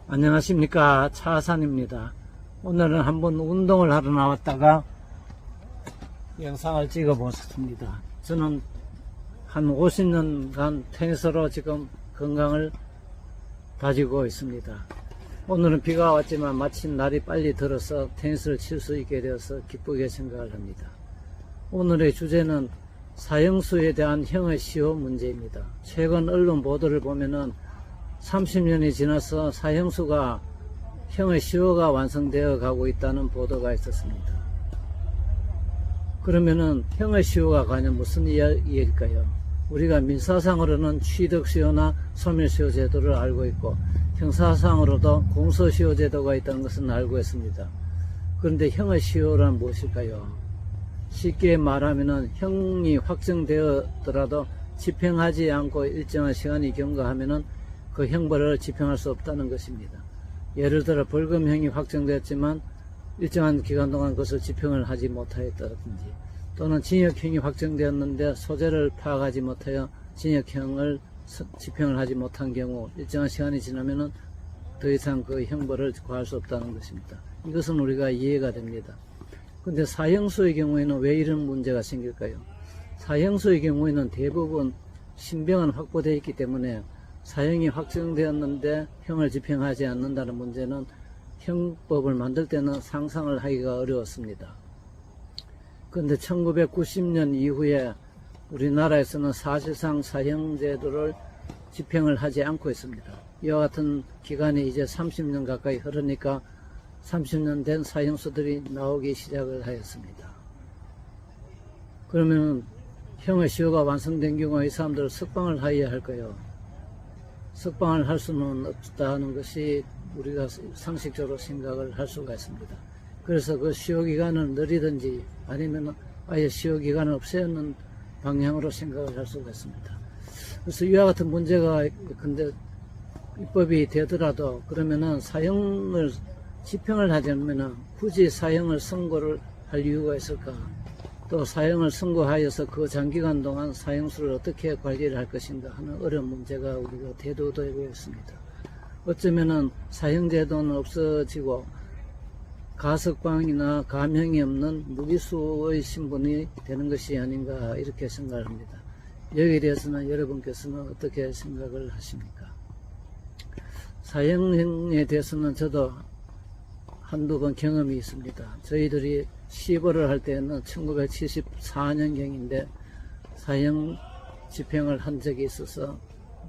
안녕하십니까, 차하산입니다. 오늘은 한번 운동을 하러 나왔다가 영상을 찍어 보았습니다. 저는 한 50년간 테니스로 지금 건강을 다지고 있습니다. 오늘은 비가 왔지만 마침 날이 빨리 들어서 테니스를 칠 수 있게 되어서 기쁘게 생각을 합니다. 오늘의 주제는 사형수에 대한 형의 시효 문제입니다. 최근 언론 보도를 보면은 30년이 지나서 사형수가 형의 시효가 완성되어 가고 있다는 보도가 있었습니다. 그러면은 형의 시효가 과연 무슨 이야기일까요? 우리가 민사상으로는 취득시효나 소멸시효 제도를 알고 있고 형사상으로도 공소시효 제도가 있다는 것은 알고 있습니다. 그런데 형의 시효란 무엇일까요? 쉽게 말하면은 형이 확정되었더라도 집행하지 않고 일정한 시간이 경과하면은 그 형벌을 집행할 수 없다는 것입니다. 예를 들어 벌금형이 확정되었지만 일정한 기간 동안 그것을 집행을 하지 못하였다든지, 또는 징역형이 확정되었는데 소재를 파악하지 못하여 징역형을 집행을 하지 못한 경우 일정한 시간이 지나면은 더 이상 그 형벌을 과할 수 없다는 것입니다. 이것은 우리가 이해가 됩니다. 근데 사형수의 경우에는 왜 이런 문제가 생길까요? 사형수의 경우에는 대부분 신병은 확보되어 있기 때문에 사형이 확정되었는데 형을 집행하지 않는다는 문제는 형법을 만들 때는 상상을 하기가 어려웠습니다. 그런데 1990년 이후에 우리나라에서는 사실상 사형제도를 집행을 하지 않고 있습니다. 이와 같은 기간이 이제 30년 가까이 흐르니까 30년 된 사형수들이 나오기 시작을 하였습니다. 그러면 형의 시효가 완성된 경우에 이 사람들을 석방을 하여야 할까요? 석방을 할 수는 없다는 것이 우리가 상식적으로 생각을 할 수가 있습니다. 그래서 그 시효기간을 늘리든지 아니면 아예 시효기간을 없애는 방향으로 생각을 할 수가 있습니다. 그래서 이와 같은 문제가 근데 입법이 되더라도 그러면은 사형을 집행을 하지 않으면 굳이 사형을 선고를 할 이유가 있을까? 또 사형을 선고하여서 그 장기간 동안 사형수를 어떻게 관리를 할 것인가 하는 어려운 문제가 우리가 대두되고 있습니다. 어쩌면은 사형제도는 없어지고 가석방이나 감형이 없는 무기수의 신분이 되는 것이 아닌가 이렇게 생각을 합니다. 여기에 대해서는 여러분께서는 어떻게 생각을 하십니까? 사형에 대해서는 저도 한두 번 경험이 있습니다. 저희들이 시벌을 할 때는 1974년경인데 사형 집행을 한 적이 있어서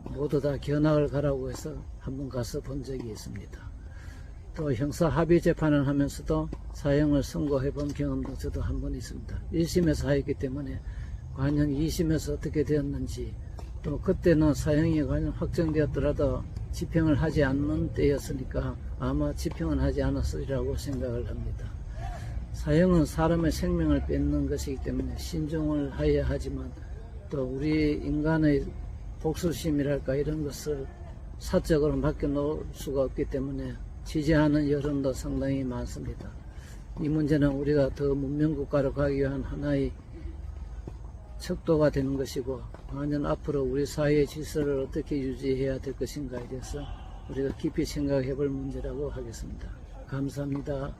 모두 다 견학을 가라고 해서 한번 가서 본 적이 있습니다. 또 형사 합의 재판을 하면서도 사형을 선고해 본 경험도 저도 한 번 있습니다. 1심에서 하였기 때문에 과연 2심에서 어떻게 되었는지, 또 그때는 사형이 과연 확정되었더라도 집행을 하지 않는 때였으니까 아마 집행은 하지 않았으리라고 생각을 합니다. 사형은 사람의 생명을 뺏는 것이기 때문에 신중을 하여야 하지만 또 우리 인간의 복수심이랄까 이런 것을 사적으로 맡겨놓을 수가 없기 때문에 지지하는 여론도 상당히 많습니다. 이 문제는 우리가 더 문명국가로 가기 위한 하나의 척도가 되는 것이고, 과연 앞으로 우리 사회의 질서를 어떻게 유지해야 될 것인가에 대해서 우리가 깊이 생각해 볼 문제라고 하겠습니다. 감사합니다.